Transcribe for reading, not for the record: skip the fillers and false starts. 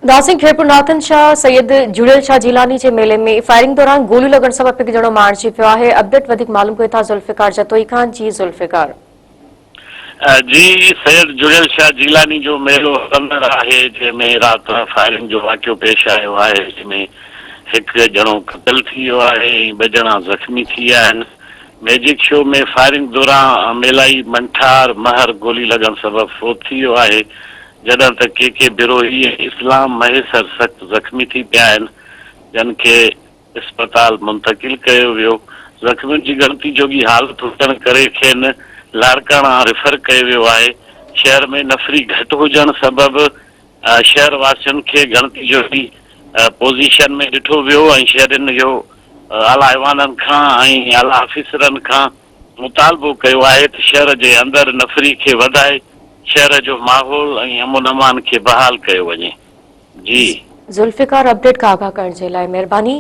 दासिंग खेड़पुर Nathan Shah Syed जुड़ेल शाह जिलानी के मेले में फायरिंग दौरान गोलियों लगन सबब एक जणो मारिजी पियो है। अपडेट वधिक मालूम कयो था जुल्फिकार जतोई खान। जी जुल्फिकार। जी सैयद जुड़ेल शाह जिलानी जो मेलो हलंदड़ आहे जंहिंमें राति फायरिंग जो वाक़ियो पेश आयो आहे, जंहिंमें हिकु ॼणो क़तल थी वियो आहे ऐं ॿ ॼणा ज़ख़्मी थी विया आहिनि। मैजिक शो में फायरिंग दौरान मेलाई मंठार महर गोली लॻण सबबि फोत थी वियो आहे, जॾहिं त के बिरोही इस्लाम महेसर सख़्तु ज़ख़्मी थी पिया आहिनि, जन खे अस्पताल मुंतकिल कयो वियो। ज़ख़्मियुनि जी गिनती जोगी हालत हुजण करे खेनि लाड़काणा रेफर कयो वियो आहे। शहर में नफ़री घटि हुजण सबबि शहर वासियुनि खे गिनती जोगी पोज़ीशन में ॾिठो वियो ऐं शहरनि जो आला ईवाननि खां ऐं आला ऑफिसरनि खां मुतालबो कयो आहे त शहर जे अंदरि नफ़री खे वधाए शहर जो माहौल ऐं अमन अमान खे बहाल कयो वञे। जी जुल्फिकार, अपडेट का आगाह करण जे लाइ महिरबानी।